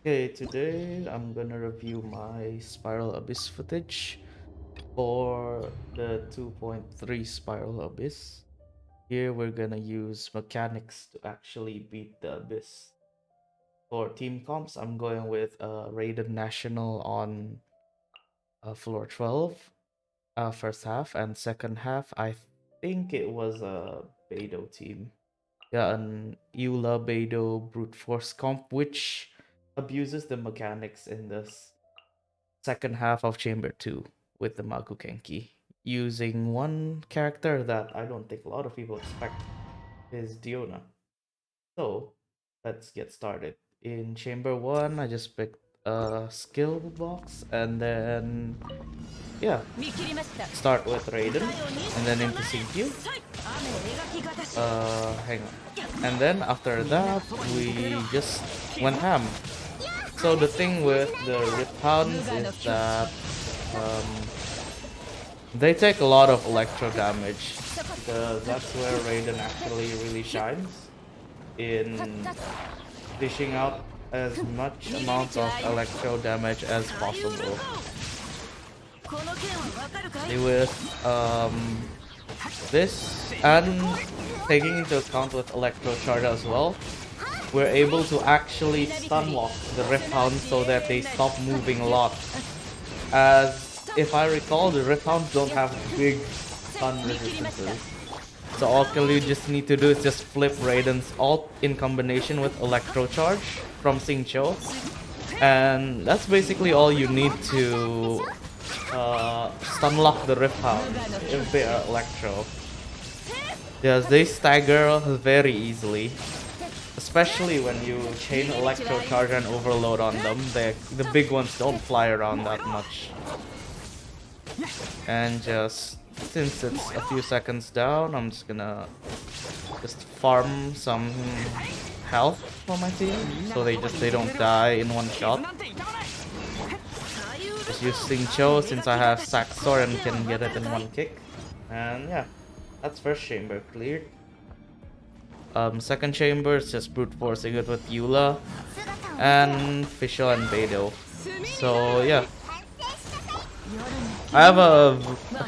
Okay, today I'm gonna review my Spiral Abyss footage for the 2.3 Spiral Abyss. Here we're gonna use mechanics to actually beat the Abyss. For team comps, I'm going with Raiden National on floor 12, first half, and second half, I think it was a Beidou team. Yeah, an Eula Beidou brute force comp, which abuses the mechanics in this second half of Chamber 2 with the Makukenki, using one character that I don't think a lot of people expect is Diona. So, let's get started. In Chamber 1, I just picked a skill box and then, yeah, start with Raiden and then into CQ. Hang on. And then after that, we just went ham. So the thing with the Rip Hounds is that um, they take a lot of electro damage because that's where Raiden actually really shines in dishing out as much amount of electro damage as possible. With this and taking into account with electro charge as well, we're able to actually stun lock the Rift Hounds so that they stop moving a lot. As if I recall, the Rift Hounds don't have big stun resistances. So all you just need to do is just flip Raiden's ult in combination with Electro Charge from Xingqiu. And that's basically all you need to stun lock the Rift Hounds if they are Electro. Yes, they stagger very easily. Especially when you chain Electro Charge and Overload on them. The big ones don't fly around that much. And just since it's a few seconds down, I'm just gonna farm some health for my team so they don't die in one shot. Just use Xingqiu since I have Saxor and can get it in one kick. And yeah, that's first chamber cleared. Second chamber is just brute forcing it with Eula and Fischl and Beidou. So yeah, I have a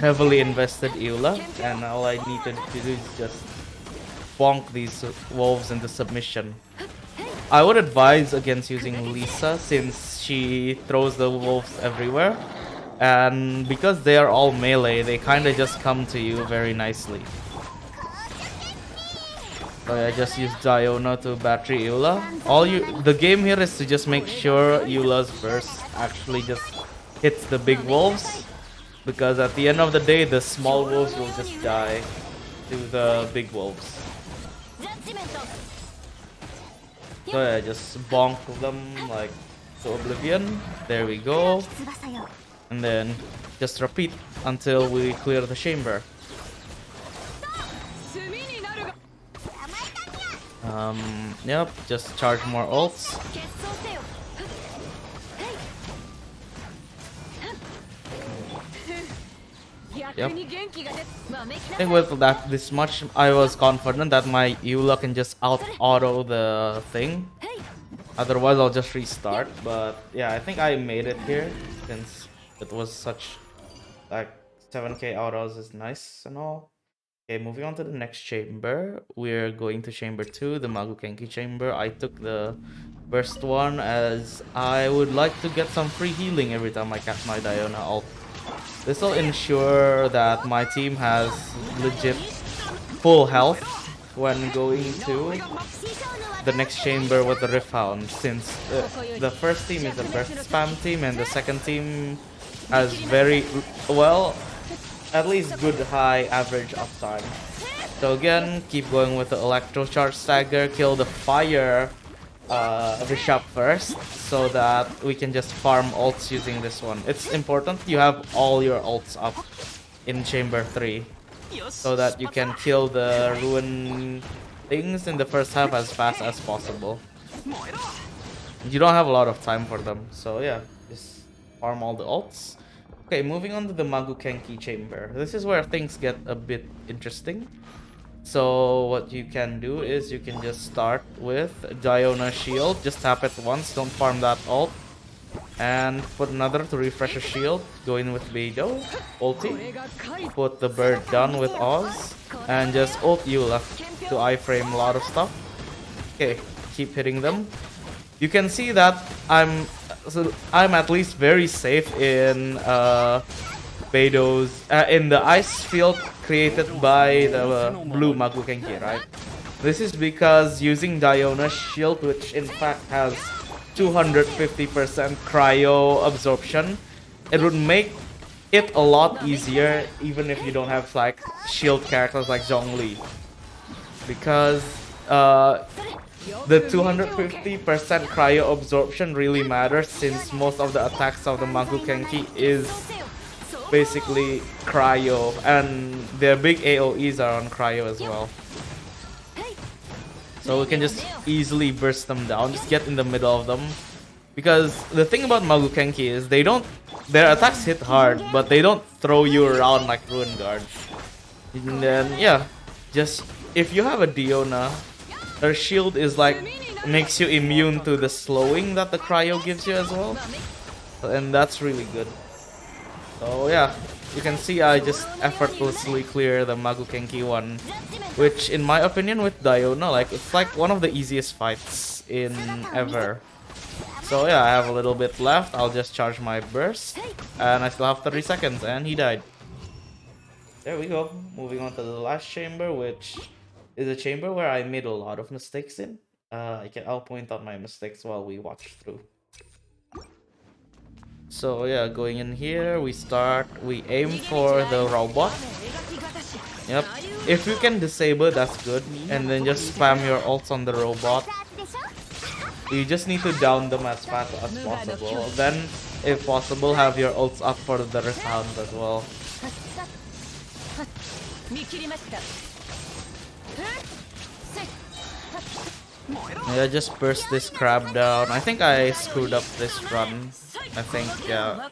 heavily invested Eula, and all I needed to do is just bonk these wolves into submission. I would advise against using Lisa since she throws the wolves everywhere, and because they are all melee, they kind of just come to you very nicely. So I just use Diona to battery Eula. The game here is to just make sure Eula's burst actually just hits the big wolves, because at the end of the day, the small wolves will just die to the big wolves. So yeah, just bonk them like to oblivion. There we go. And then just repeat until we clear the chamber. Yep, just charge more ults. Yep. I think with this much, I was confident that my Eula can just auto the thing. Otherwise, I'll just restart. But yeah, I think I made it here since it was such like 7k autos is nice and all. Okay, moving on to the next chamber. We're going to chamber 2, the Magukenki chamber. I took the first one as I would like to get some free healing every time I cast my Diona ult. This will ensure that my team has legit full health when going to the next chamber with the Rift Hound, since the first team is a burst spam team and the second team has very, well, at least good high average uptime. So again, keep going with the Electro Charge Stagger, kill the fire Bishop first, so that we can just farm ults using this one. It's important you have all your ults up in Chamber 3, so that you can kill the Ruin things in the first half as fast as possible. You don't have a lot of time for them, so yeah, just farm all the ults. Okay, moving on to the Magukenki chamber. This is where things get a bit interesting. So what you can do is you can just start with Diona Shield. Just tap it once, don't farm that ult. And put another to refresh a shield. Go in with Beidou, ulti. Put the bird down with Oz. And just ult Eula to iframe a lot of stuff. Okay, keep hitting them. You can see that I'm at least very safe in Beidou's in the ice field created by the blue Magukenki, right? This is because using Diona's shield, which in fact has 250% cryo absorption, it would make it a lot easier even if you don't have like shield characters like Zhongli. Because the 250% cryo absorption really matters since most of the attacks of the Magukenki is basically cryo, and their big AoEs are on cryo as well. So we can just easily burst them down, just get in the middle of them. Because the thing about Magukenki is their attacks hit hard, but they don't throw you around like Ruin Guards. And then yeah, just if you have a Diona, her shield is like makes you immune to the slowing that the cryo gives you as well. And that's really good. So yeah, you can see I just effortlessly clear the Magukenki one, which in my opinion with Diona, like it's like one of the easiest fights in ever. So yeah, I have a little bit left. I'll just charge my burst, and I still have 30 seconds, and he died. There we go. Moving on to the last chamber, which is a chamber where I made a lot of mistakes in. I'll point out my mistakes while we watch through. So yeah, going in here, we aim for the robot. Yep. If you can disable, that's good. And then just spam your ults on the robot. You just need to down them as fast as possible. Then, if possible, have your ults up for the resounds as well. Yeah, just burst this crab down. I think I screwed up this run. I think, yeah.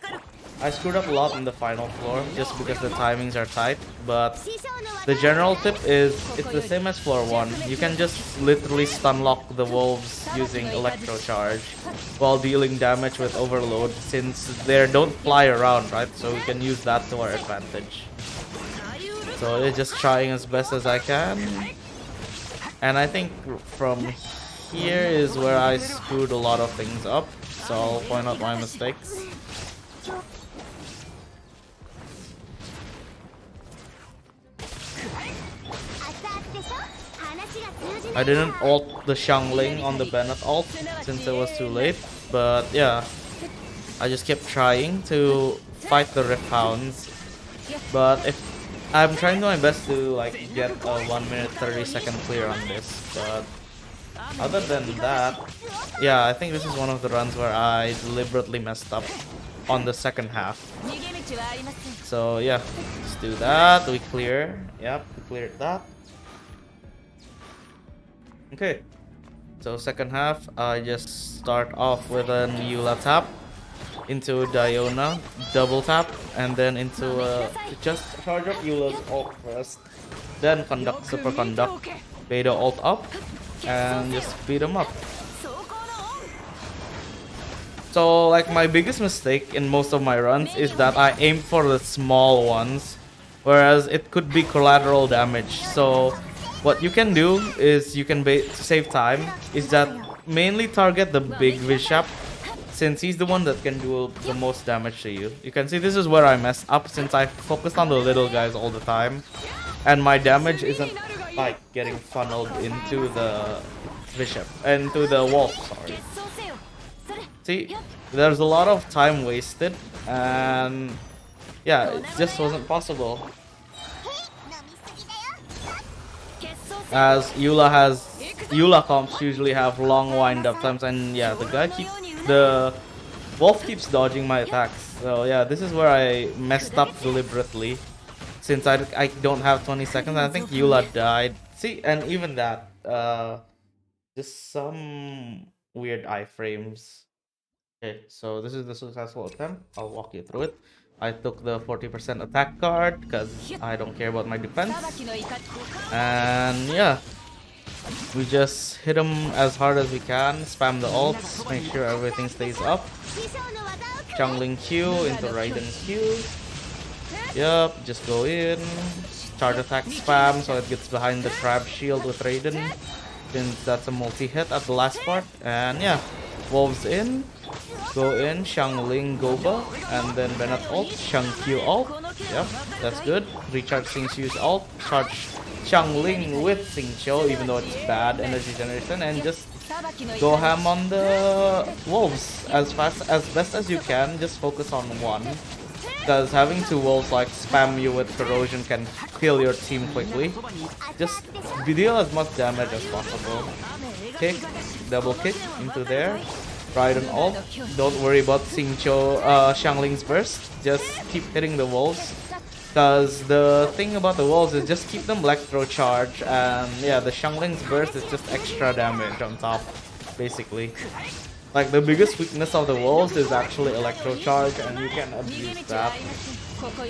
I screwed up a lot in the final floor just because the timings are tight. But the general tip is it's the same as floor 1. You can just literally stun lock the wolves using electro charge while dealing damage with overload, since they don't fly around, right? So we can use that to our advantage. So yeah, just trying as best as I can. And I think from here is where I screwed a lot of things up. So I'll point out my mistakes. I didn't ult the Xiangling on the Bennett ult since it was too late, but yeah, I just kept trying to fight the Rift Hounds. But if I'm trying my best to like get a 1 minute 30-second clear on this, but other than that, yeah, I think this is one of the runs where I deliberately messed up on the second half. So yeah, let's do that. We clear. Yep, we cleared that. Okay, so second half, I just start off with an Eula tap into Diona, double tap, and then into just charge up Eula's ult first, then conduct super conduct, Beidou ult up, and just beat him up. So like my biggest mistake in most of my runs is that I aim for the small ones, whereas it could be collateral damage. So what you can do is you can to save time is that mainly target the big Bishop, since he's the one that can do the most damage to you. You can see this is where I messed up, since I focused on the little guys all the time, and my damage isn't like getting funneled into the Bishop, into the wolf, sorry. See, there's a lot of time wasted, and yeah, it just wasn't possible. As Eula comps usually have long wind-up times, and yeah, the wolf keeps dodging my attacks. So yeah, this is where I messed up deliberately, since I don't have 20 seconds. I think Eula died. See, and even that, just some weird iframes. Okay, so this is the successful attempt. I'll walk you through it. I took the 40% attack card because I don't care about my defense. And yeah, we just hit him as hard as we can, spam the ults, make sure everything stays up. Changling Q into Raiden Q. Yup, just go in. Charge attack spam so it gets behind the crab shield with Raiden, since that's a multi-hit at the last part. And yeah, Wolves in. Go in, Xiangling Goba, and then Bennett ult, Shang Q ult. Yep, that's good. Recharge Xingqiu's ult, charge Xiangling with Xingqiu, even though it's bad energy generation, and just go ham on the wolves as best as you can. Just focus on one, because having two wolves like spam you with corrosion can kill your team quickly. Just deal as much damage as possible. Kick, double kick into there. Raiden ult. Don't worry about Xiangling's burst. Just keep hitting the wolves. Because the thing about the wolves is just keep them electro charge, and yeah, the Xiangling's burst is just extra damage on top, basically. Like the biggest weakness of the wolves is actually electro charge, and you can abuse that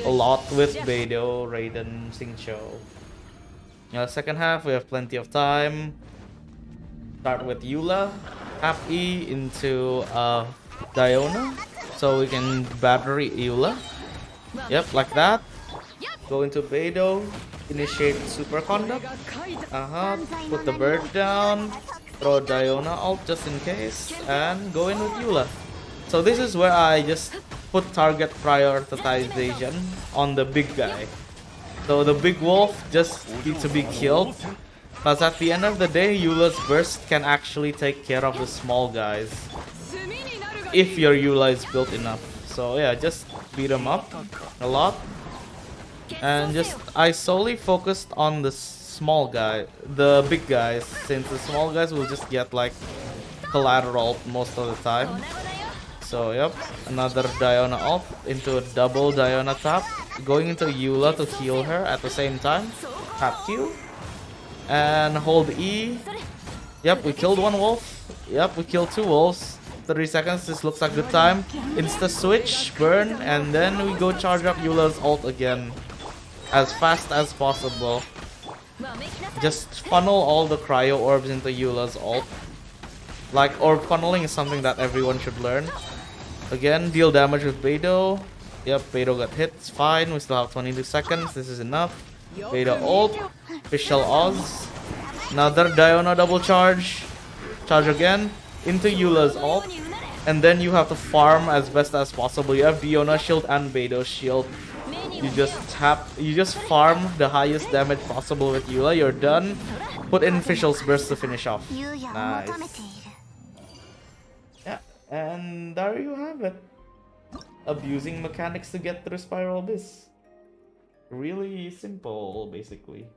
a lot with Beidou, Raiden, Xingqiu. Second half we have plenty of time. Start with Eula. Tap E into Diona, so we can battery Eula. Yep, like that. Go into Beidou, initiate Super Conduct. Put the bird down, throw Diona ult just in case, and go in with Eula. So this is where I just put target prioritization on the big guy. So the big wolf just needs to be killed. Because at the end of the day, Eula's burst can actually take care of the small guys if your Eula is built enough. So yeah, just beat them up a lot. And I solely focused on the the big guys, since the small guys will just get like collateral most of the time. So yep, another Diona ult into a double Diona tap. Going into Eula to heal her at the same time. Tap Q. And hold E. Yep, we killed one wolf. Yep, we killed two wolves. 30 seconds, this looks like a good time. Insta switch, burn, and then we go charge up Eula's ult again as fast as possible. Just funnel all the cryo orbs into Eula's ult. Like, orb funneling is something that everyone should learn. Again, deal damage with Beidou. Yep, Beidou got hit, it's fine. We still have 22 seconds, this is enough. Beidou ult. Official Oz. Another Diona double charge. Charge again. Into Eula's ult. And then you have to farm as best as possible. You have Diona shield and Beidou shield. You just farm the highest damage possible with Eula. You're done. Put in Official's burst to finish off. Nice. Yeah, and there you have it. Abusing mechanics to get through Spiral Abyss. Really simple, basically.